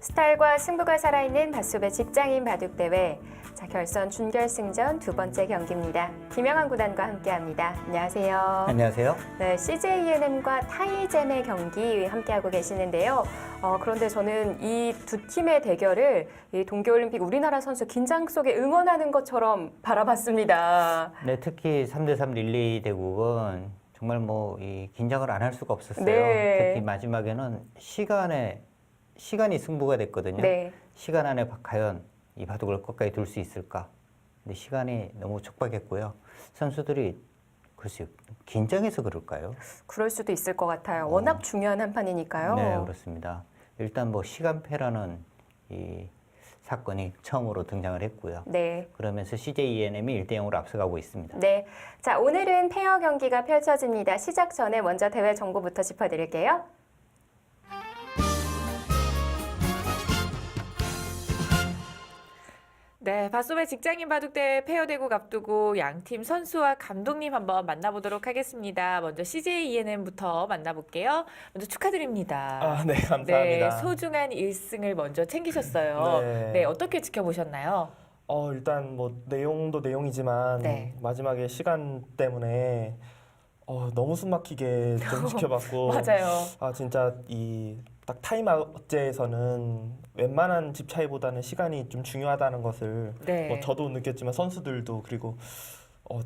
스타일과 승부가 살아있는 밭소배 직장인 바둑대회. 자, 결선 준결승전 두 번째 경기입니다. 김영환 구단과 함께합니다. 안녕하세요. 안녕하세요. 네, CJ 타이젠의 경기 함께하고 계시는데요. 그런데 저는 이 두 팀의 대결을 이 동계올림픽 우리나라 선수 긴장 속에 응원하는 것처럼 바라봤습니다. 네, 특히 3대3 릴레이 대국은 정말 이 긴장을 안 할 수가 없었어요. 네. 특히 마지막에는 시간이 승부가 됐거든요. 네. 시간 안에 과연 이 바둑을 끝까지 둘 수 있을까? 근데 시간이 너무 촉박했고요. 선수들이 글쎄요, 긴장해서 그럴까요? 그럴 수도 있을 것 같아요. 워낙 중요한 한 판이니까요. 네, 그렇습니다. 일단 시간패라는 이 사건이 처음으로 등장을 했고요. 네. 그러면서 CJ ENM이 1대 0으로 앞서가고 있습니다. 네. 자, 오늘은 페어 경기가 펼쳐집니다. 시작 전에 먼저 대회 정보부터 짚어드릴게요. 네, 밭소배 직장인 바둑대회 페어 대국 앞두고 양팀 선수와 감독님 한번 만나보도록 하겠습니다. 먼저 CJ ENM부터 만나볼게요. 먼저 축하드립니다. 아, 네, 감사합니다. 네, 소중한 1승을 먼저 챙기셨어요. 네. 네, 어떻게 지켜보셨나요? 일단 내용도 내용이지만 네. 마지막에 시간 때문에 너무 숨막히게 좀 지켜봤고 맞아요. 진짜 이 딱 타임아웃제에서는 웬만한 집 차이보다는 시간이 좀 중요하다는 것을 네. 저도 느꼈지만 선수들도 그리고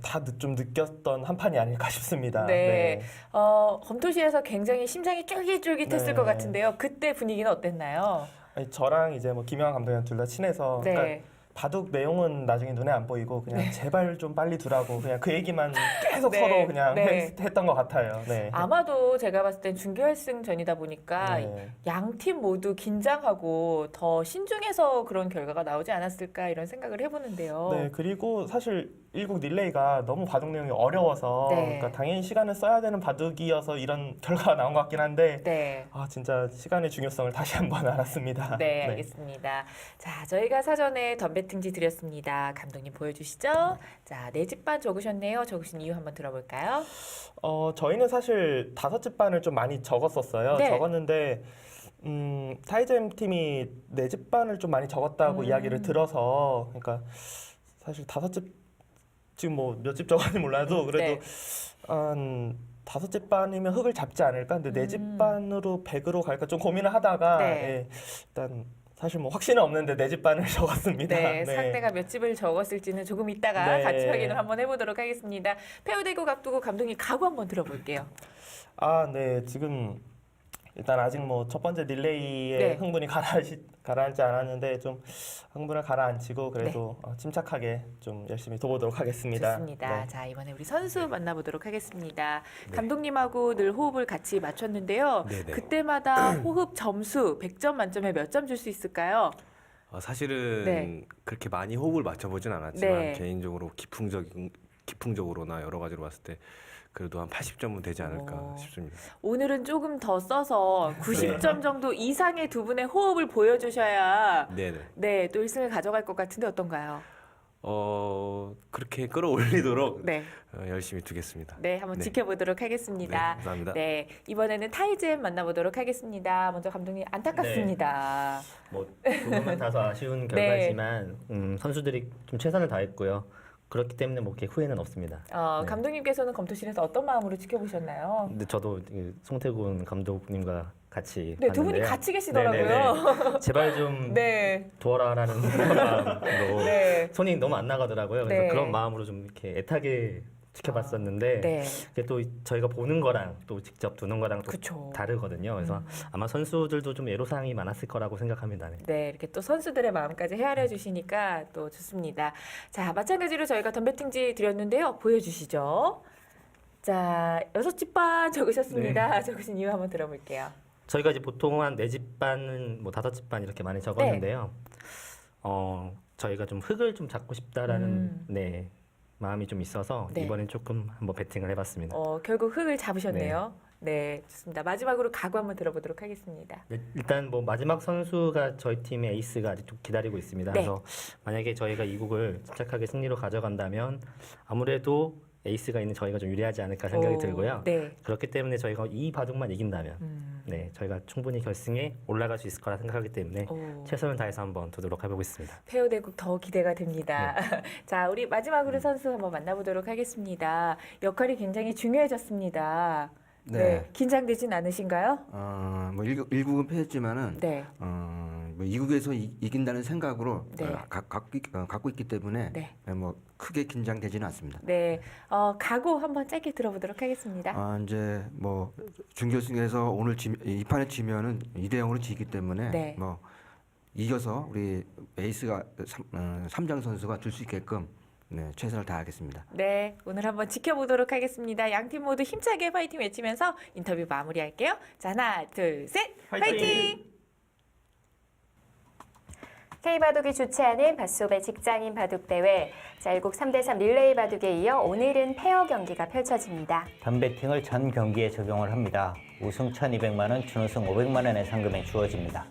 다 좀 느꼈던 한 판이 아닐까 싶습니다. 네. 검토실에서 굉장히 심장이 쫄깃쫄깃했을 네. 것 같은데요. 그때 분위기는 어땠나요? 아니, 저랑 이제 김영환 감독이랑 둘 다 친해서 네. 그러니까 바둑 내용은 나중에 눈에 안 보이고 그냥 제발 좀 빨리 두라고 그냥 그 얘기만 계속 네. 서로 그냥 네. 했던 것 같아요. 네. 아마도 제가 봤을 땐 준결승전이다 보니까 네. 양 팀 모두 긴장하고 더 신중해서 그런 결과가 나오지 않았을까 이런 생각을 해보는데요. 네, 그리고 사실 일국 릴레이가 너무 바둑 내용이 어려워서 네. 그러니까 당연히 시간을 써야 되는 바둑이어서 이런 결과가 나온 것 같긴 한데 네. 진짜 시간의 중요성을 다시 한번 알았습니다. 네, 알겠습니다. 자, 저희가 사전에 덤배팅지 드렸습니다. 감독님 보여주시죠. 자, 네 집반 적으셨네요. 적으신 이유 한번 들어볼까요? 저희는 사실 5집 반을 좀 많이 적었었어요. 네. 적었는데 타이젠 팀이 4집 반을 좀 많이 적었다고 이야기를 들어서 그러니까 사실 5집 지금 몇 집 적었는지 몰라도 그래도 한 5집 반이면 흙을 잡지 않을까? 근데 4집 반으로 100으로 갈까 좀 고민을 하다가 네. 예, 일단 사실 확신은 없는데 4집 반을 적었습니다. 네, 상대가 몇 집을 적었을지는 조금 이따가 네. 같이 확인을 한번 해보도록 하겠습니다. 페어 대국 앞두고 감독님 각오 한번 들어볼게요. 네. 지금 일단 아직 첫 번째 릴레이에 네. 흥분이 가라앉지 않았는데 좀 흥분을 가라앉히고 그래도 침착하게 좀 열심히 둬보도록 하겠습니다. 좋습니다. 네. 자, 이번에 우리 선수 만나보도록 하겠습니다. 감독님하고 늘 호흡을 같이 맞췄는데요. 네네. 그때마다 호흡 점수 100점 만점에 몇 점 줄 수 있을까요? 사실은 네. 그렇게 많이 호흡을 맞춰보진 않았지만 네. 개인적으로 기풍적으로나 여러 가지로 봤을 때 그래도 한 80점은 되지 않을까 싶습니다. 오늘은 조금 더 써서 90점 정도 이상의 두 분의 호흡을 보여주셔야 네네. 네, 또 1승을 가져갈 것 같은데 어떤가요? 그렇게 끌어올리도록 네. 열심히 두겠습니다. 네, 한번 네. 지켜보도록 하겠습니다. 네, 감사합니다. 네, 이번에는 타이젠 만나보도록 하겠습니다. 먼저 감독님 안타깝습니다. 두 번만 다소 아쉬운 네. 결과지만 선수들이 좀 최선을 다했고요. 그렇기 때문에 이렇게 후회는 없습니다. 네. 감독님께서는 검토실에서 어떤 마음으로 지켜보셨나요? 근데 저도 송태군 감독님과 같이 네, 두 분이 봤는데요. 같이 계시더라고요. 네네네. 제발 좀 네, 도와라라는 그런 마음으로 네, 손이 너무 안 나가더라고요. 그래서 네. 그런 마음으로 좀 이렇게 애타게 지켜봤었는데 네, 그게 또 저희가 보는 거랑 또 직접 두는 거랑 또 그쵸. 다르거든요. 그래서 아마 선수들도 좀 애로사항이 많았을 거라고 생각합니다. 네. 네, 이렇게 또 선수들의 마음까지 헤아려 주시니까 또 좋습니다. 자, 마찬가지로 저희가 덤배팅지 드렸는데요. 보여주시죠. 자, 6집반 적으셨습니다. 적으신 이유 한번 들어볼게요. 저희가 이제 보통 한 4집 반, 5집 반 이렇게 많이 적었는데요. 저희가 좀 흙을 좀 잡고 싶다라는 마음이 좀 있어서 네. 이번엔 조금 한번 배팅을 해봤습니다. 결국 흙을 잡으셨네요. 네, 좋습니다. 마지막으로 각오 한번 들어보도록 하겠습니다. 네, 일단 마지막 선수가 저희 팀의 에이스가 아직 좀 기다리고 있습니다. 네. 그래서 만약에 저희가 이 국을 침착하게 승리로 가져간다면 아무래도 에이스가 있는 저희가 좀 유리하지 않을까 생각이 오, 들고요. 네. 그렇기 때문에 저희가 이 바둑만 이긴다면 네, 저희가 충분히 결승에 올라갈 수 있을 거라 생각하기 때문에 오. 최선을 다해서 한번 두도록 해보겠습니다. 페어 대국 더 기대가 됩니다. 자, 우리 마지막으로 선수 한번 만나보도록 하겠습니다. 역할이 굉장히 중요해졌습니다. 네. 긴장되진 않으신가요? 뭐 1국은 패했지만은 네. 뭐 2국에서 이긴다는 생각으로 네. 갖고 있기 때문에 네. 뭐 크게 긴장되지는 않습니다. 네. 각오 한번 짧게 들어보도록 하겠습니다. 이제 뭐 준결승에서 오늘 이 판에 지면은 2대0으로 지기 때문에 네. 뭐 이겨서 우리 에이스가 삼장 선수가 들 수 있게끔 네, 최선을 다하겠습니다. 네, 오늘 한번 지켜보도록 하겠습니다. 양 팀 모두 힘차게 파이팅 외치면서 인터뷰 마무리할게요. 자, 하나, 둘, 셋, 파이팅! K바둑이 주최하는 밭소배 직장인 바둑대회 짤국 3대3 릴레이 바둑에 이어 오늘은 페어 경기가 펼쳐집니다. 덤베팅을 전 경기에 적용을 합니다. 우승 1,200만 원, 준우승 500만 원의 상금이 주어집니다.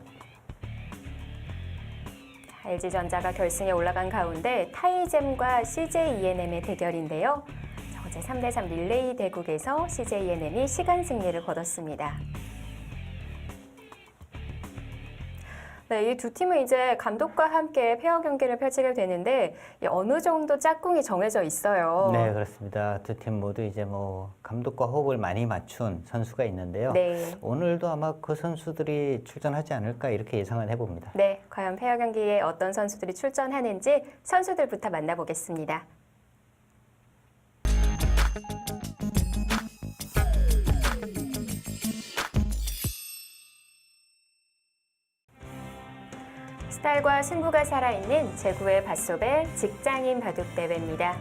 LG전자가 결승에 올라간 가운데 타이잼과 CJENM의 대결인데요. 어제 3대3 릴레이 대국에서 CJENM이 시간 승리를 거뒀습니다. 네, 이 두 팀은 이제 감독과 함께 페어 경기를 펼치게 되는데 어느 정도 짝꿍이 정해져 있어요. 네, 그렇습니다. 두 팀 모두 이제 뭐 감독과 호흡을 많이 맞춘 선수가 있는데요. 네. 오늘도 아마 그 선수들이 출전하지 않을까 이렇게 예상을 해봅니다. 네, 과연 페어 경기에 어떤 선수들이 출전하는지 선수들부터 만나보겠습니다. 스타일과 승부가 살아있는 제9회 밭소배 직장인 바둑대회입니다.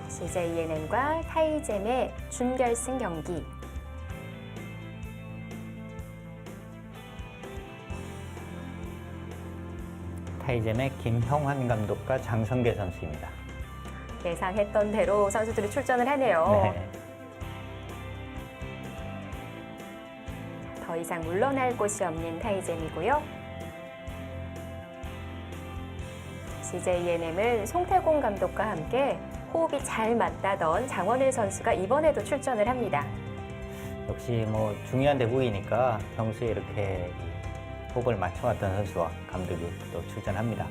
CJENM과 타이잼의 준결승 경기. 타이잼의 김형환 감독과 장성계 선수입니다. 예상했던 대로 선수들이 출전을 하네요. 네. 더 이상 물러날 곳이 없는 타이잼이고요. CJENM은 송태공 감독과 함께 호흡이 잘 맞다던 장원일 선수가 이번에도 출전을 합니다. 역시 뭐 중요한 대국이니까 평소에 이렇게 호흡을 맞춰왔던 선수와 감독이 또 출전합니다.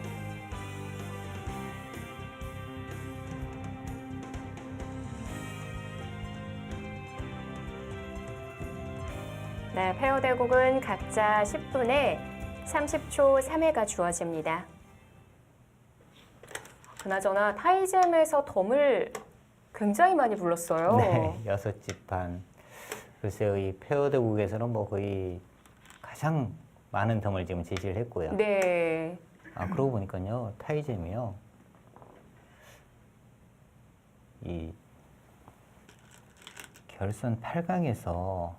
네, 페어 대국은 각자 10분에 30초 3회가 주어집니다. 그나저나 타이잼에서 덤을 굉장히 많이 불렀어요. 네, 6집 반. 글쎄요, 이 페어 대국에서는 뭐 거의 가장 많은 덤을 지금 제시를 했고요. 네. 그러고 보니까요, 타이잼이요. 이 결선 8강에서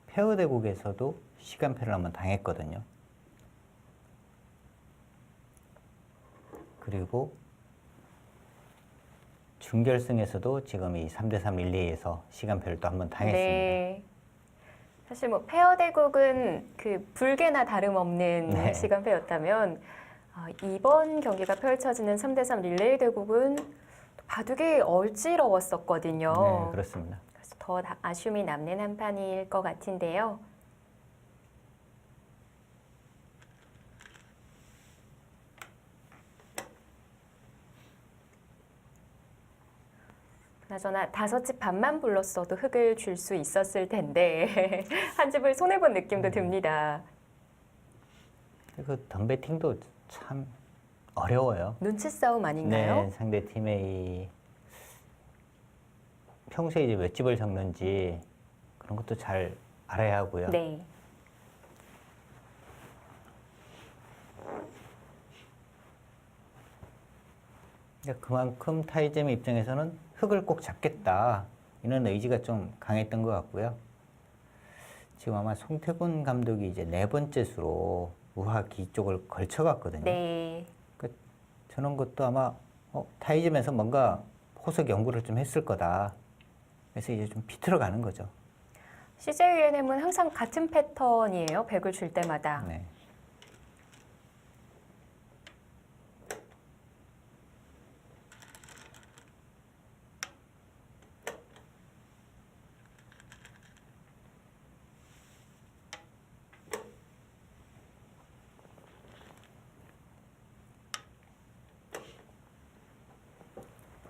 페어 대국에서도 시간패를 한번 당했거든요. 그리고 준결승에서도 지금 이 3대3 릴레이에서 시간표를 또 한번 당했습니다. 네. 사실 뭐 페어 대국은 그 불개나 다름없는 네. 시간표였다면 이번 경기가 펼쳐지는 3대3 릴레이 대국은 바둑이 얼지러웠었거든요. 네, 그렇습니다. 그래서 더 아쉬움이 남는 한 판일 것 같은데요. 그나저나 5집 반만 불렀어도 흙을 줄 수 있었을 텐데 한 집을 손해본 느낌도 듭니다. 그 덤베팅도 참 어려워요. 눈치 싸움 아닌가요? 네, 상대 팀의 이 평소에 이제 몇 집을 적는지 그런 것도 잘 알아야 하고요. 네. 그러니까 그만큼 타이잼의 입장에서는 흙을 꼭 잡겠다 이런 의지가 좀 강했던 것 같고요. 지금 아마 송태곤 감독이 이제 4번째 수로 우하기 쪽을 걸쳐갔거든요. 네. 그러니까 저런 것도 아마 타이즘에서 뭔가 호석 연구를 좀 했을 거다. 그래서 이제 좀 비틀어가는 거죠. CJENM은 항상 같은 패턴이에요. 100을 줄 때마다. 네.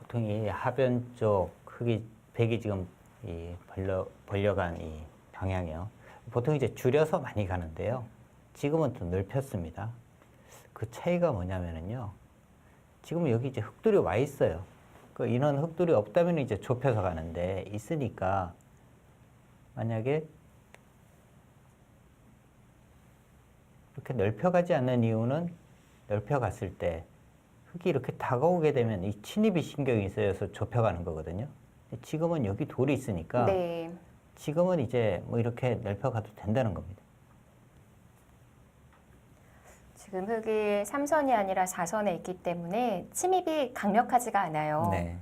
보통 이 하변 쪽 흙이 백이 지금 이 벌려간 이 방향이요. 보통 이제 줄여서 많이 가는데요. 지금은 또 넓혔습니다. 그 차이가 뭐냐면은요. 지금은 여기 이제 흙돌이 와 있어요. 그 이런 흙돌이 없다면 이제 좁혀서 가는데 있으니까 만약에 이렇게 넓혀가지 않는 이유는 넓혀갔을 때 흙이 이렇게 다가오게 되면 이 침입이 신경이 쓰여서 좁혀가는 거거든요. 지금은 여기 돌이 있으니까 네. 지금은 이제 뭐 이렇게 넓혀가도 된다는 겁니다. 지금 흙이 3선이 아니라 4선에 있기 때문에 침입이 강력하지가 않아요. 네.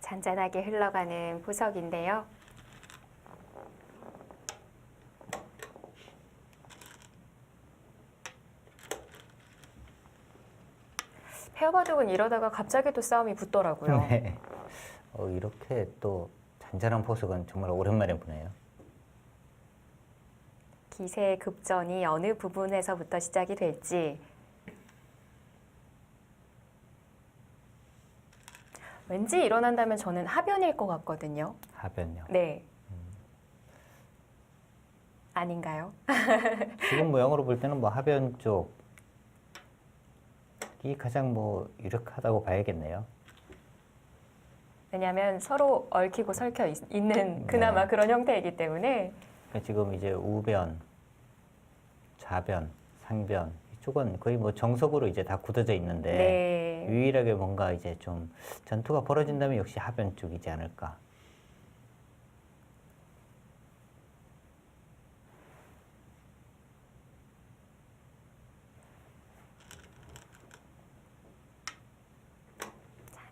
잔잔하게 흘러가는 보석인데요. 페어바둑은 이러다가 갑자기 또 싸움이 붙더라고요. 네. 이렇게 또 잔잔한 보석은 정말 오랜만에 보네요. 기세의 급전이 어느 부분에서부터 시작이 될지 왠지 일어난다면 저는 하변일 것 같거든요. 하변요. 네. 아닌가요? 지금 모양으로 볼 때는 뭐 하변 쪽이 가장 뭐 유력하다고 봐야겠네요. 왜냐하면 서로 얽히고 설켜 있는 그나마 네. 그런 형태이기 때문에 그러니까 지금 이제 우변, 좌변, 상변 이쪽은 거의 뭐 정석으로 이제 다 굳어져 있는데 네. 유일하게 뭔가 이제 좀 전투가 벌어진다면 역시 하변 쪽이지 않을까.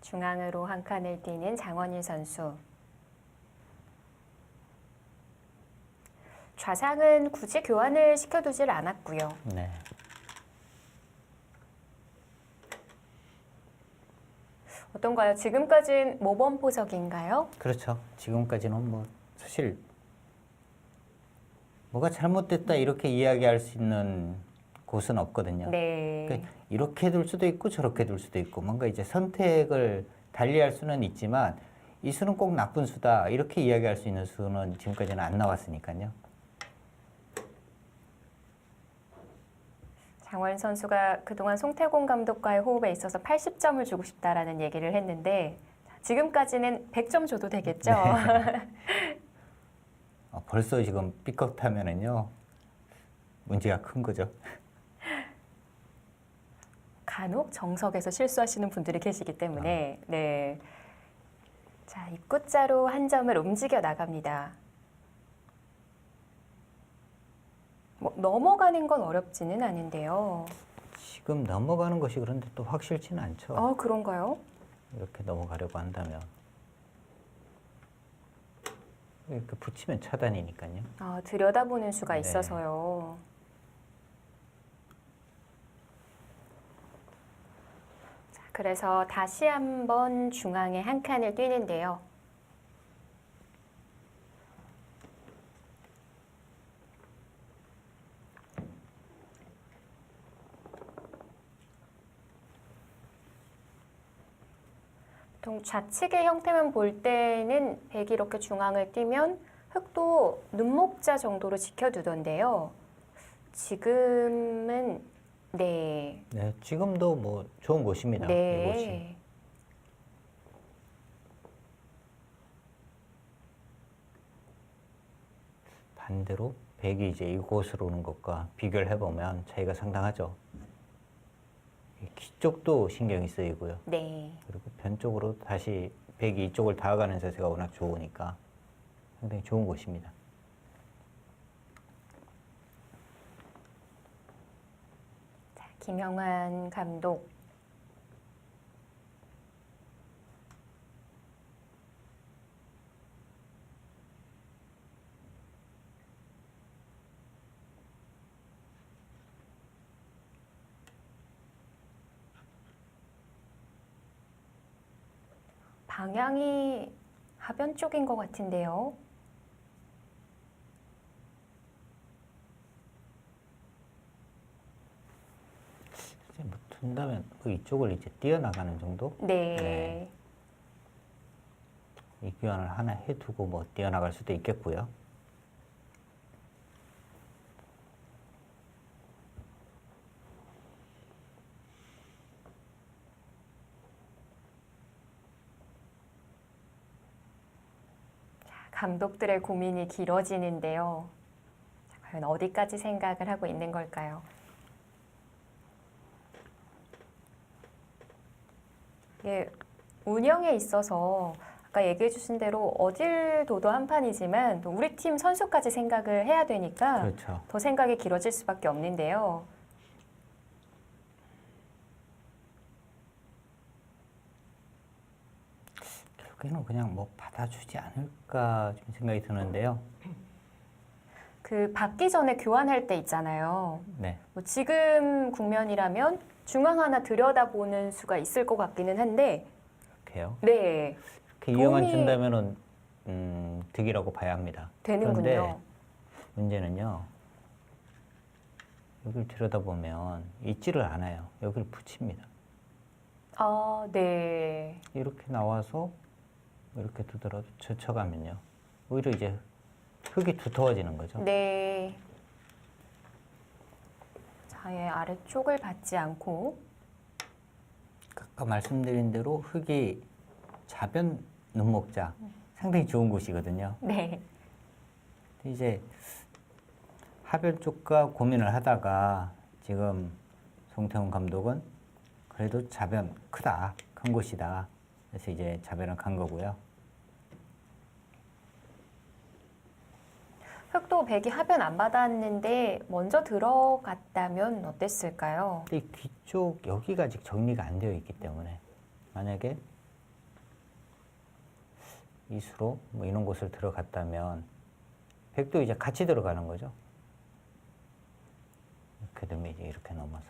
중앙으로 한 칸을 띄는 장원일 선수. 좌상은 굳이 교환을 시켜두질 않았고요. 네. 어떤가요? 지금까지는 모범 보석인가요? 그렇죠. 지금까지는 뭐 사실 뭐가 잘못됐다 이렇게 이야기할 수 있는 곳은 없거든요. 네. 그러니까 이렇게 둘 수도 있고 저렇게 둘 수도 있고 뭔가 이제 선택을 달리할 수는 있지만 이 수는 꼭 나쁜 수다 이렇게 이야기할 수 있는 수는 지금까지는 안 나왔으니까요. 장원 선수가 그동안 송태곤 감독과의 호흡에 있어서 80점을 주고 싶다라는 얘기를 했는데 지금까지는 100점 줘도 되겠죠? 벌써 지금 삐걱타면은요 문제가 큰 거죠. 간혹 정석에서 실수하시는 분들이 계시기 때문에 네. 자, 입구자로 한 점을 움직여 나갑니다. 뭐 넘어가는 건 어렵지는 않은데요. 지금 넘어가는 것이 그런데 또 확실치는 않죠. 그런가요? 이렇게 넘어가려고 한다면 이렇게 붙이면 차단이니까요. 들여다보는 수가 네. 있어서요. 자, 그래서 다시 한번 중앙에 한 칸을 띄는데요. 보통 좌측의 형태만 볼 때는 백이 이렇게 중앙을 띄면 흙도 눈목자 정도로 지켜두던데요. 지금은 네. 네, 지금도 뭐 좋은 곳입니다. 이곳이. 네. 반대로 백이 이제 이곳으로 오는 것과 비교를 해보면 차이가 상당하죠. 이 키 쪽도 신경이 쓰이고요. 네. 그리고 변 쪽으로 다시 백이 이쪽을 다가가는 자세가 워낙 좋으니까 상당히 좋은 곳입니다. 자, 김영환 감독. 방향이 하변 쪽인 것 같은데요. 이제 뭐 둔다면 그 이쪽을 이제 뛰어나가는 정도? 네. 이 교환을 하나 해두고 뭐 뛰어나갈 수도 있겠고요. 감독들의 고민이 길어지는데요. 자, 과연 어디까지 생각을 하고 있는 걸까요? 이게 운영에 있어서 아까 얘기해 주신 대로 어딜 둬도 한 판이지만 또 우리 팀 선수까지 생각을 해야 되니까 그렇죠. 더 생각이 길어질 수밖에 없는데요. 결국에는 그냥 뭐 받아주지 않을까 좀 생각이 드는데요. 그 받기 전에 교환할 때 있잖아요. 네. 뭐 지금 국면이라면 중앙 하나 들여다보는 수가 있을 것 같기는 한데, 이렇게요. 네, 이렇게 이용만 도움이- 준다면은 득이라고 봐야 합니다. 되는군요. 그런데 문제는요. 여기를 들여다보면 있지를 않아요. 여기를 붙입니다. 아, 네. 이렇게 나와서 이렇게 두더라도 젖혀가면요. 오히려 이제 흙이 두터워지는 거죠. 네. 자의 아래쪽을 받지 않고, 아까 말씀드린 대로 흙이 좌변 눈목자 상당히 좋은 곳이거든요. 네. 근데 이제 하변 쪽과 고민을 하다가 지금 송태훈 감독은 그래도 좌변 크다, 큰 곳이다. 그래서 이제 좌변을 간 거고요. 흑도 백이 하변 안 받았는데 먼저 들어갔다면 어땠을까요? 근데 이 뒤쪽 여기가 아직 정리가 안 되어 있기 때문에 만약에 이수로 뭐 이런 곳을 들어갔다면 백도 이제 같이 들어가는 거죠. 이렇게 되면 이제 이렇게 넘어서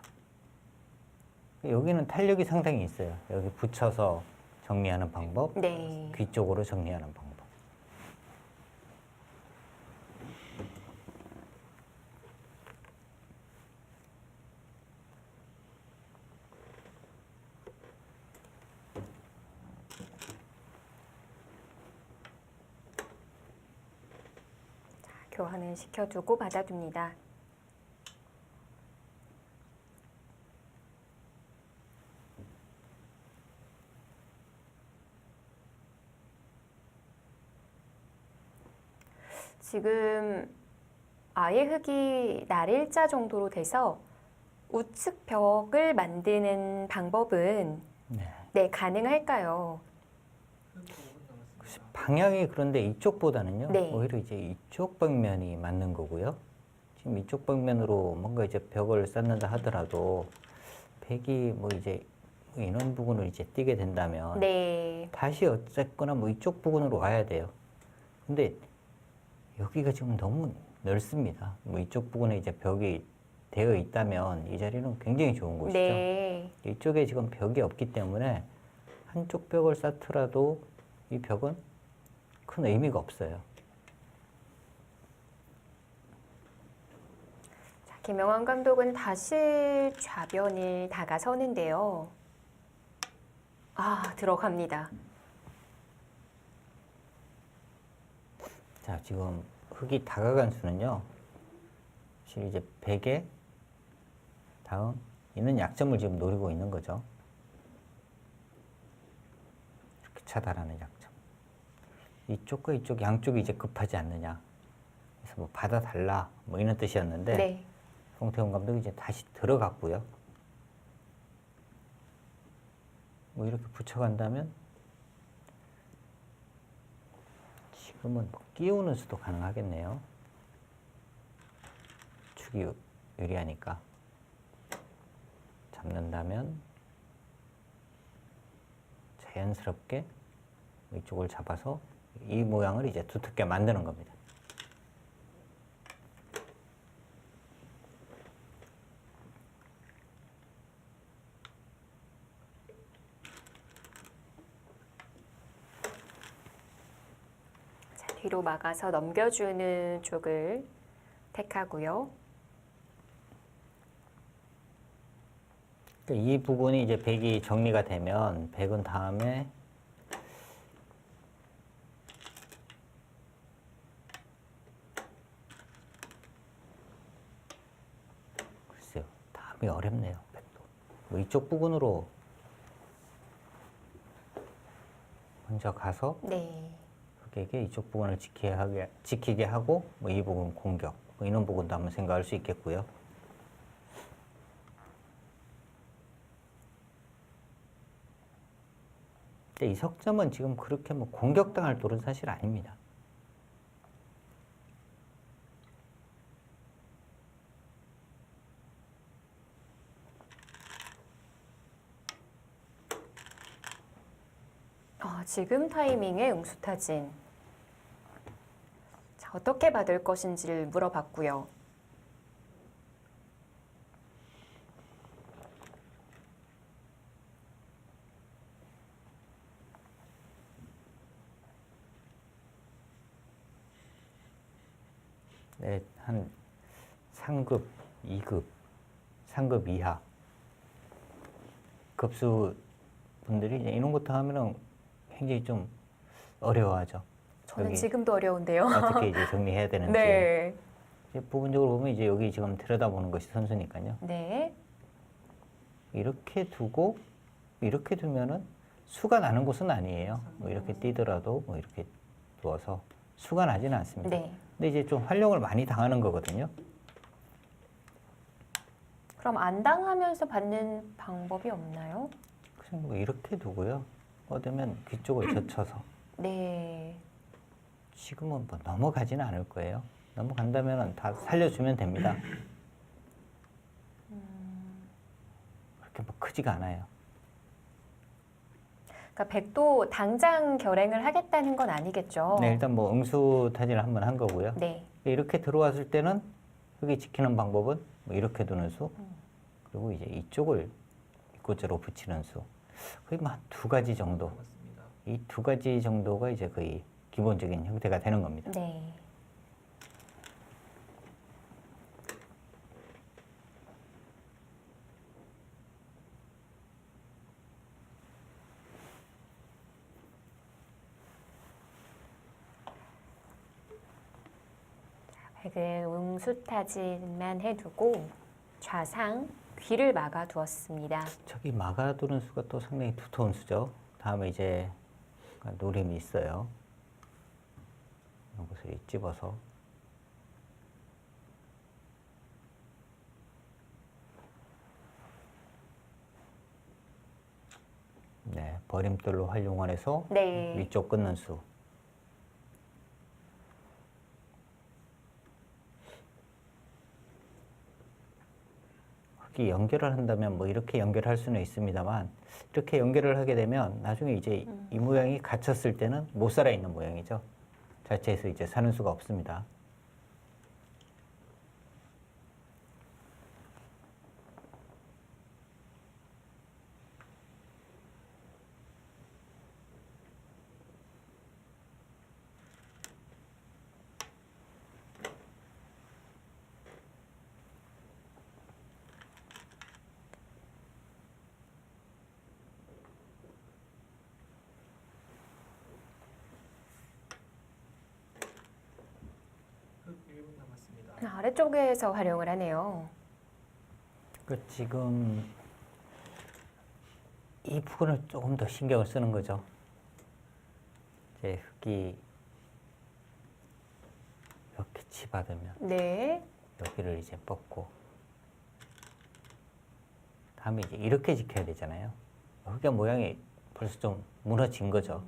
여기는 탄력이 상당히 있어요. 여기 붙여서 정리하는 방법, 네. 귀 쪽으로 정리하는 방법. 교환을 시켜두고 받아둡니다. 지금 아예 흙이 날일자 정도로 돼서 우측 벽을 만드는 방법은 네. 네, 가능할까요? 글쎄, 방향이 그런데 이쪽보다는요. 네. 오히려 이제 이쪽 벽면이 맞는 거고요. 지금 이쪽 벽면으로 뭔가 이제 벽을 쌓는다 하더라도 백이 뭐 이제 뭐 이런 부분을 이제 띄게 된다면 네. 다시 어쨌거나 뭐 이쪽 부분으로 와야 돼요. 근데 여기가 지금 너무 넓습니다. 뭐 이쪽 부분에 이제 벽이 되어 있다면 이 자리는 굉장히 좋은 곳이죠. 네. 이쪽에 지금 벽이 없기 때문에 한쪽 벽을 쌓더라도 이 벽은 큰 의미가 없어요. 자, 김영환 감독은 다시 좌변을 다가서는데요. 아, 들어갑니다. 자, 지금 흙이 다가간 수는요. 사실 이제 백의 다음 있는 약점을 지금 노리고 있는 거죠. 이렇게 차단하는 약점. 이쪽과 이쪽 양쪽이 이제 급하지 않느냐. 그래서 뭐 받아달라 뭐 이런 뜻이었는데 네. 송태훈 감독이 이제 다시 들어갔고요. 뭐 이렇게 붙여간다면 지금은 뭐 끼우는 수도 가능하겠네요. 축이 유리하니까. 잡는다면 자연스럽게 이쪽을 잡아서 이 모양을 이제 두텁게 만드는 겁니다. 뒤로 막아서 넘겨주는 쪽을 택하고요. 그러니까 이 부분이 이제 백이 정리가 되면 백은 다음에 글쎄요, 다음이 어렵네요. 백도. 뭐 이쪽 부분으로 먼저 가서 네. 흑에게 이쪽 부분을 지키게 하고 뭐 이 부분 공격, 뭐 이런 부분도 한번 생각할 수 있겠고요. 근데 이 석점은 지금 그렇게 뭐 공격당할 돌은 사실 아닙니다. 지금 타이밍에 응수타진. 자, 어떻게 받을 것인지를 물어봤고요. 네, 한 상급, 2급, 상급 이하 급수 분들이 이제 이런 것도 하면은 굉장히 좀 어려워하죠. 저는 여기 지금도 어려운데요. 어떻게 이제 정리해야 되는지. 네. 이제 부분적으로 보면 이제 여기 지금 들여다보는 것이 선수니까요. 네. 이렇게 두고 이렇게 두면은 수가 나는 곳은 아니에요. 뭐 이렇게 뛰더라도 뭐 이렇게 두어서 수가 나지는 않습니다. 네. 근데 이제 좀 활용을 많이 당하는 거거든요. 그럼 안 당하면서 받는 방법이 없나요? 그냥 뭐 이렇게 두고요. 뻗으면 귀 쪽을 젖혀서. 네. 지금은 뭐 넘어가지는 않을 거예요. 넘어간다면 다 살려주면 됩니다. 그렇게 뭐 크지가 않아요. 그러니까 백도 당장 결행을 하겠다는 건 아니겠죠? 네, 일단 뭐 응수타진을 한번 한 거고요. 네. 이렇게 들어왔을 때는 흙이 지키는 방법은 뭐 이렇게 두는 수, 그리고 이제 이쪽을 입구자로 붙이는 수. 거의 뭐 한 두 가지 정도. 이 두 가지 정도가 이제 거의 기본적인 형태가 되는 겁니다. 네. 백은 응수타진만 해두고 좌상 귀를 막아 두었습니다. 저기 막아두는 수가 또 상당히 두터운 수죠. 다음에 이제 노림이 있어요. 이것을 찝어서 네, 버림돌로 활용을 해서 네. 위쪽 끊는 수. 흙이 연결을 한다면 뭐 이렇게 연결할 수는 있습니다만 이렇게 연결을 하게 되면 나중에 이제 이 모양이 갇혔을 때는 못 살아 있는 모양이죠. 자체에서 이제 사는 수가 없습니다. 아래쪽에서 활용을 하네요. 그 지금 이 부분을 조금 더 신경을 쓰는 거죠. 이제 흙이 이렇게 치받으면 네. 여기를 이제 뻗고 다음에 이제 이렇게 지켜야 되잖아요. 흙의 모양이 벌써 좀 무너진 거죠.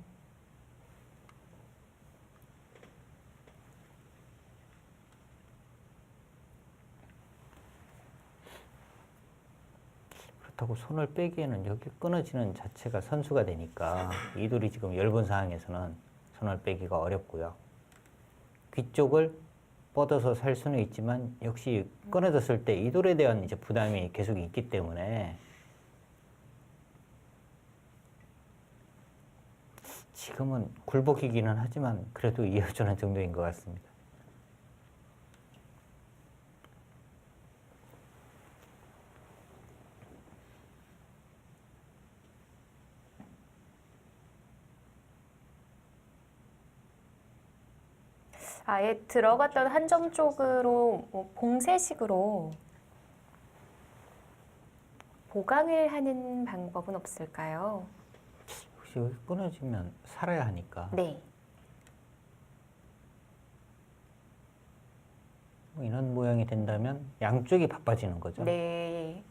그렇다고 손을 빼기에는 여기 끊어지는 자체가 선수가 되니까 이 돌이 지금 얇은 상황에서는 손을 빼기가 어렵고요. 귀 쪽을 뻗어서 살 수는 있지만 역시 끊어졌을 때 이 돌에 대한 이제 부담이 계속 있기 때문에 지금은 굴복이기는 하지만 그래도 이어주는 정도인 것 같습니다. 아예 들어갔던 한 점 쪽으로 뭐 봉쇄식으로 보강을 하는 방법은 없을까요? 혹시 여기 끊어지면 살아야 하니까 네. 뭐 이런 모양이 된다면 양쪽이 바빠지는 거죠. 네.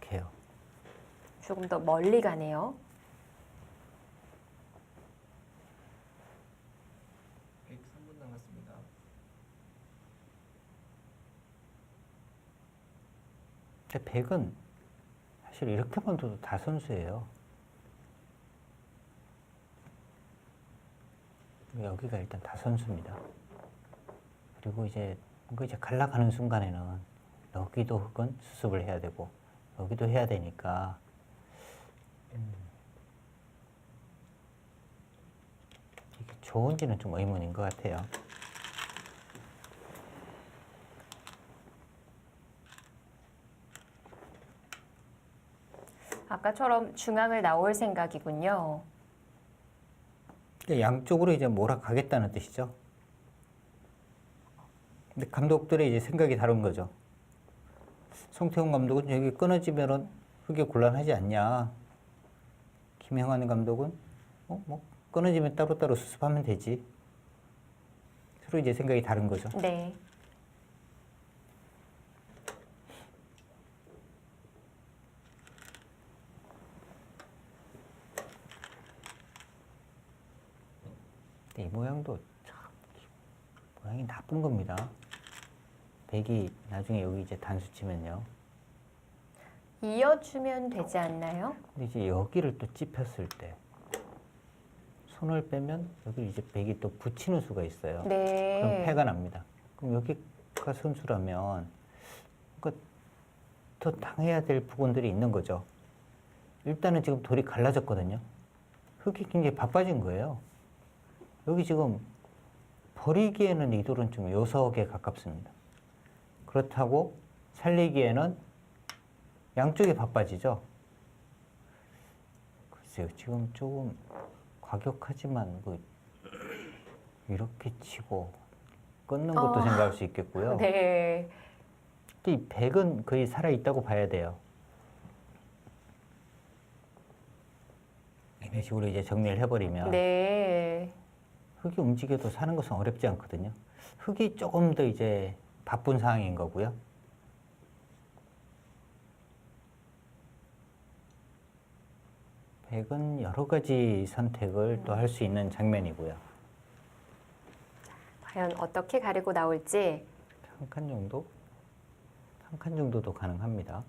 이렇게 해요. 조금 더 멀리 가네요. 근데 백은 사실 이렇게만 둬도 다 선수예요. 여기가 일단 다 선수입니다. 그리고 이제 뭔가 이제 갈라가는 순간에는 여기도 흙은 수습을 해야 되고 여기도 해야 되니까 이게 좋은지는 좀 의문인 것 같아요. 아까처럼 중앙을 나올 생각이군요. 양쪽으로 이제 몰아가겠다는 뜻이죠. 근데 감독들의 이제 생각이 다른 거죠. 송태훈 감독은 여기 끊어지면은 흙이 곤란하지 않냐. 김형환 감독은 뭐 끊어지면 따로따로 수습하면 되지. 서로 이제 생각이 다른 거죠. 네. 근데 이 모양도 참 모양이 나쁜 겁니다. 백이 나중에 여기 이제 단수 치면요. 이어주면 되지 않나요? 근데 이제 여기를 또 찝혔을 때 손을 빼면 여기 이제 백이 또 붙이는 수가 있어요. 네. 그럼 패가 납니다. 그럼 여기가 선수라면 그러니까 더 당해야 될 부분들이 있는 거죠. 일단은 지금 돌이 갈라졌거든요. 흙이 굉장히 바빠진 거예요. 여기 지금 버리기에는 이 돌은 좀 요석에 가깝습니다. 그렇다고 살리기에는 양쪽이 바빠지죠. 글쎄요, 지금 조금 과격하지만 뭐 이렇게 치고 끊는 것도 생각할 수 있겠고요. 네. 근데 이 백은 거의 살아있다고 봐야 돼요. 이런 식으로 이제 정리를 해버리면 네. 흙이 움직여도 사는 것은 어렵지 않거든요. 흙이 조금 더 이제 바쁜 상황인 거고요. 백은 여러 가지 선택을 또 할 수 있는 장면이고요. 과연 어떻게 가르고 나올지. 한 칸 정도? 한 칸 정도도 가능합니다.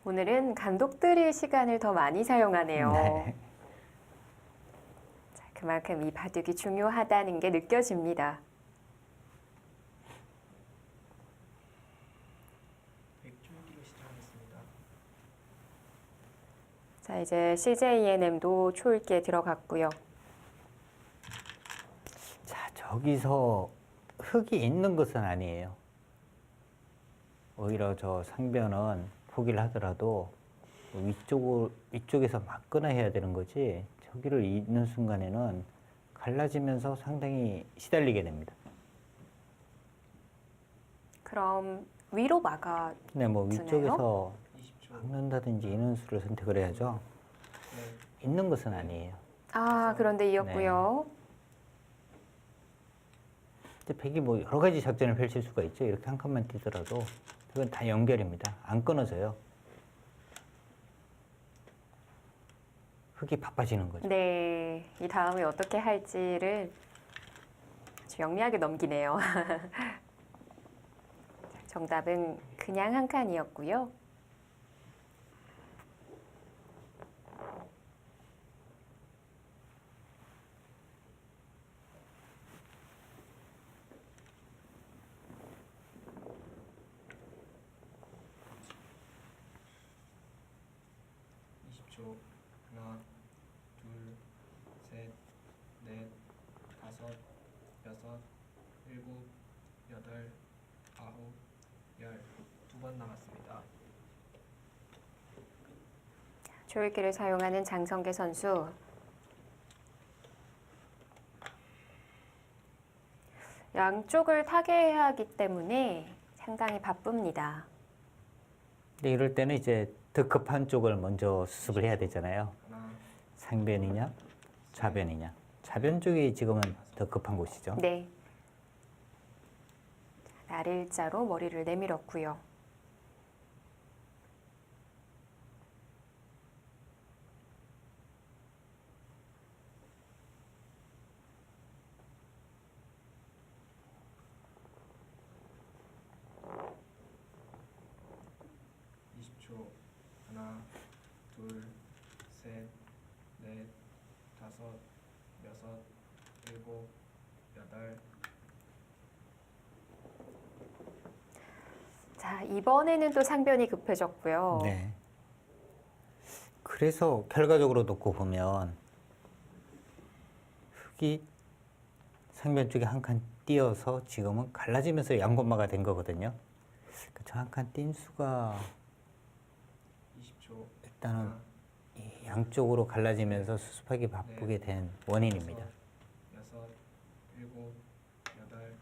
오늘은 감독들의 시간을 더 많이 사용하네요. 네. 자, 그만큼 이 바둑이 중요하다는 게 느껴집니다. 자, 이제 CJENM도 초읽기에 들어갔고요. 자, 저기서 흙이 있는 것은 아니에요. 오히려 저 상변은 포기를 하더라도 위쪽에서 막 끊어야 되는 거지, 저기를 잇는 순간에는 갈라지면서 상당히 시달리게 됩니다. 그럼 위로 막아. 근데 뭐 주네요? 위쪽에서 막는다든지 이는 수를 선택을 해야죠. 있는 것은 아니에요. 아, 그런데 이었고요. 근데 백이 뭐 여러 가지 작전을 펼칠 수가 있죠. 이렇게 한 칸만 뛰더라도 그건 다 연결입니다. 안 끊어져요. 흙이 바빠지는 거죠. 네, 이 다음에 어떻게 할지를 아주 영리하게 넘기네요. 정답은 그냥 한 칸이었고요. 하나, 둘, 셋, 넷, 다섯, 여섯, 일곱, 여덟, 아홉, 열. 2번 남았습니다. 조율기를 사용하는 장성계 선수. 양쪽을 타개해야 하기 때문에 상당히 바쁩니다. 근데 이럴 때는 이제 더 급한 쪽을 먼저 수습을 해야 되잖아요. 하나, 상변이냐, 좌변이냐. 좌변 쪽이 지금은 더 급한 곳이죠. 네. 날일자로 머리를 내밀었고요. 하나, 둘, 셋, 넷, 다섯, 여섯, 일곱, 여덟. 자, 이번에는 또 상변이 급해졌고요. 네. 그래서 결과적으로 놓고 보면 흙이 상변 쪽에 한 칸 띄어서 지금은 갈라지면서 양곤마가 된 거거든요. 저 한 칸 띈 수가 20초. 일단은 이 양쪽으로 갈라지면서 수습하기 바쁘게 된 원인입니다. 여섯, 일곱, 여덟.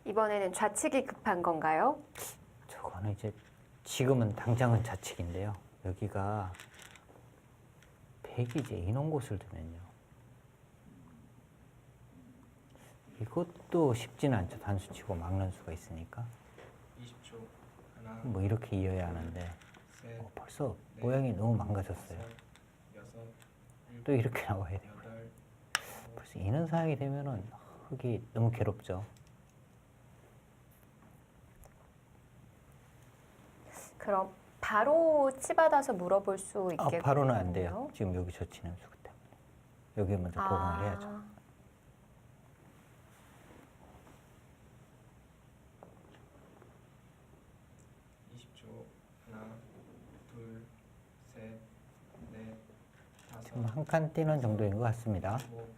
이번에는 좌측이 급한 건가요? 저거는 이제 지금은 당장은 좌측인데요. 여기가 백이 이제 이런 곳을 두면요. 이것도 쉽지는 않죠. 단수 치고 막는 수가 있으니까. 20초. 하나, 뭐 이렇게 이어야 하는데 셋, 벌써 모양이 너무 망가졌어요. 여섯, 또 이렇게 나와야 돼요. 여덟. 벌써 이런 상황이 되면은 흙이 너무 괴롭죠. 그럼 바로 치받아서 물어볼 수 있겠군요. 바로는 안 돼요. 지금 여기 젖히는 수기 때문에. 여기 먼저 보강을 해야죠. 20초. 하나, 둘, 셋, 넷, 다섯, 지금 한 칸 띄는 정도인 것 같습니다. 일곱,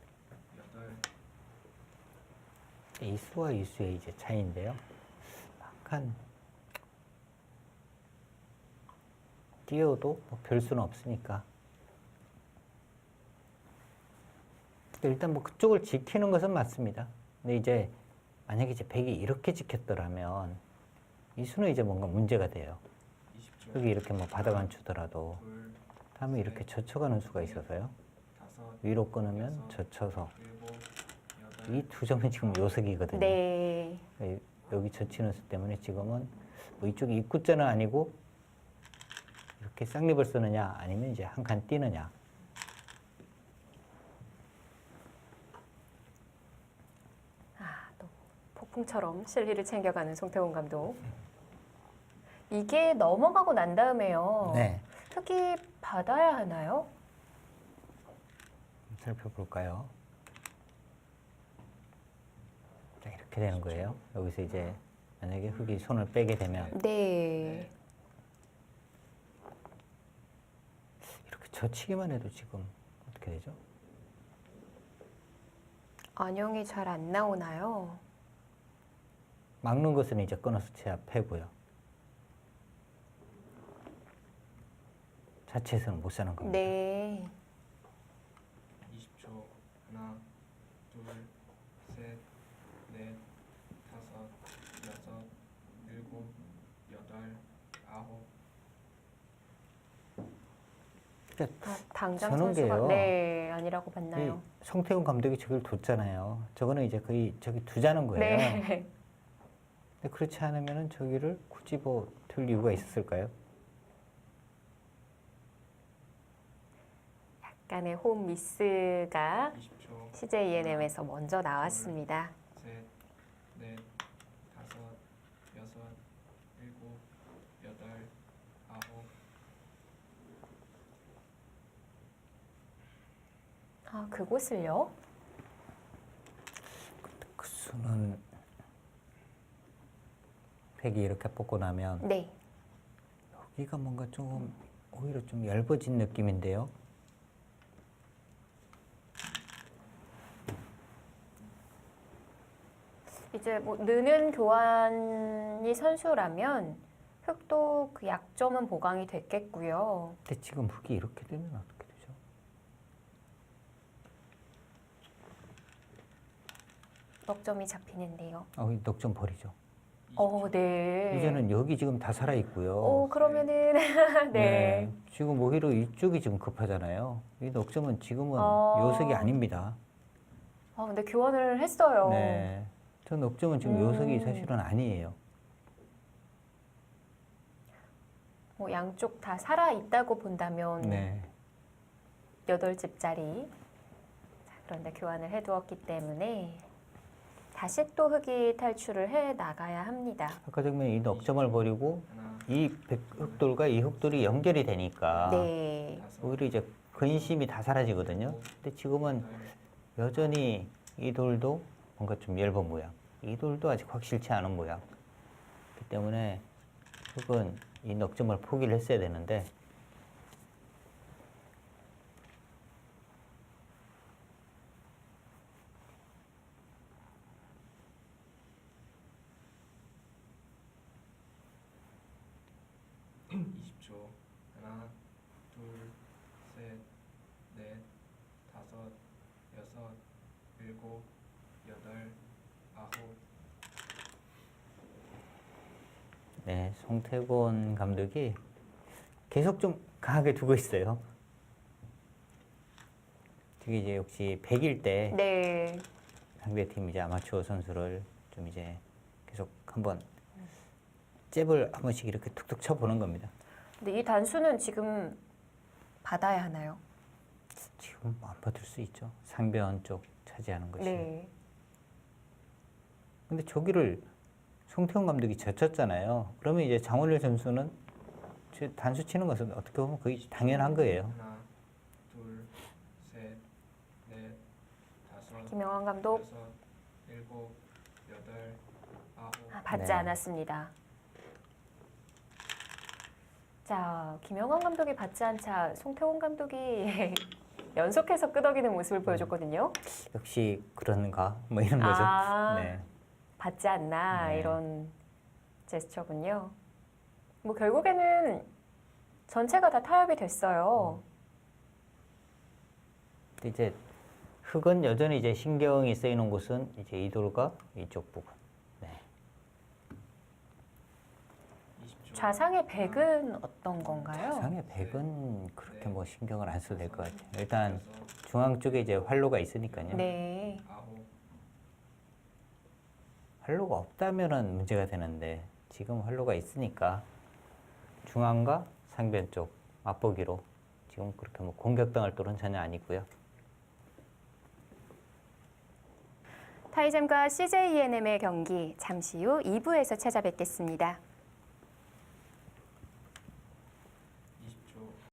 여덟. 이 수와 이 수의 이제 차이인데요. 한 칸 띄어도 뭐 별 수는 없으니까. 일단 뭐 그쪽을 지키는 것은 맞습니다. 근데 이제 만약에 이제 백이 이렇게 지켰더라면 이 수는 이제 뭔가 문제가 돼요. 20초. 여기 이렇게 뭐 바닥 주더라도 둘, 다음에 이렇게 젖혀가는 수가 있어서요. 다섯, 위로 끊으면 젖혀서 일곱, 여덟. 이 두 점이 지금 요석이거든요. 네. 여기 젖히는 수 때문에 지금은 뭐 이쪽이 입구자는 아니고 이렇게 쌍립을 쓰느냐 아니면 이제 한 칸 띄느냐. 또 폭풍처럼 실리를 챙겨가는 송태훈 감독. 이게 넘어가고 난 다음에요. 네. 흙이 받아야 하나요? 살펴볼까요? 자, 이렇게 되는 거예요. 여기서 이제 만약에 흙이 손을 빼게 되면 네. 이렇게 젖히기만 해도 지금 어떻게 되죠? 안형이 잘 안 나오나요? 막는 것은 이제 끊어서 제야 패고요. 자체에서는 못 사는 겁니다. 네. 20초. 하나, 둘, 셋, 넷, 다섯, 여섯, 일곱, 여덟, 아홉. 당장 저는 선수가 게요. 네 아니라고 봤나요? 이 송태훈 감독이 저걸 뒀잖아요. 저거는 이제 거의 저기 두자는 거예요. 네. 근데 그렇지 않으면은 저기를 굳이 뭐 둘 이유가 있었을까요? 약간의 홈 미스가 20초. CJ ENM에서 먼저 나왔습니다. 셋, 넷, 다섯, 여섯, 일곱, 여덟, 아홉. 아 그곳을요? 그 수는 팩이 이렇게 뽑고 나면 네. 여기가 뭔가 좀 오히려 좀 얇아진 느낌인데요. 이제 뭐 느는 교환이 선수라면 흑도 그 약점은 보강이 됐겠고요. 근데 지금 흙이 이렇게 되면 어떻게 되죠? 넉점이 잡히는데요. 이 넉점 버리죠. 네. 이제는 여기 지금 다 살아 있고요. 그러면은 네. 지금 오히려 이쪽이 지금 급하잖아요. 이 넉점은 지금은 어. 요석이 아닙니다. 근데 교환을 했어요. 네. 저 넉점은 지금 요석이 사실은 아니에요. 뭐 양쪽 다 살아 있다고 본다면 네. 8집짜리. 자, 그런데 교환을 해두었기 때문에 다시 또 흑이 탈출을 해 나가야 합니다. 아까 장면 이 넉점을 버리고 하나, 이 흑돌과 이 흑돌이 연결이 되니까 네. 다섯, 오히려 이제 근심이 다 사라지거든요. 근데 지금은 여덟, 여전히 이 돌도 뭔가 좀 얇은 모양, 이 돌도 아직 확실치 않은 모양. 그렇기 때문에 흑은 이 넉점을 포기를 했어야 되는데 (20초) 하나, 둘, 셋, 넷, 다섯, 여섯, 일곱, 여덟, 아홉. 네, 송태곤 감독이 계속 좀 강하게 두고 있어요. 저게 이제 역시 100일 때 네. 상대팀 이제 아마추어 선수를 좀 이제 계속 한번 잽을 한 번씩 이렇게 툭툭 쳐보는 겁니다. 근데 이 단수는 지금 받아야 하나요? 지금 안 받을 수 있죠. 상변 쪽 차지하는 것이. 네. 근데 저기를 송태훈 감독이 젖혔잖아요. 그러면 이제 장원일 선수는 저 단수 치는 것은 어떻게 보면 거의 당연한 거예요. 하나, 둘, 셋, 넷, 다섯, 김영환 감독 여섯, 일곱, 여덟, 아홉. 받지 네. 않았습니다. 자, 김영환 감독이 받지 않자 송태곤 감독이 연속해서 끄덕이는 모습을 보여줬거든요. 역시 그런가? 뭐 이런 거죠. 네. 받지 않나 네. 이런 제스처군요. 뭐 결국에는 전체가 다 타협이 됐어요. 근데 이제 흙은 여전히 이제 신경이 쓰이는 곳은 이제 이 돌과 이쪽 부분. 네. 20초. 좌상의 백은 어떤 건가요? 상의 백은 그렇게 뭐 신경을 안 써도 될 것 같아요. 일단 여섯, 중앙 쪽에 이제 활로가 있으니까요. 네. 아홉. 활로가 없다면은 문제가 되는데 지금 활로가 있으니까 중앙과 상변 쪽 맛보기로 지금 그렇게 뭐 공격당할 돌은 전혀 아니고요. 타이젠과 CJ ENM의 경기 잠시 후 2부에서 찾아뵙겠습니다.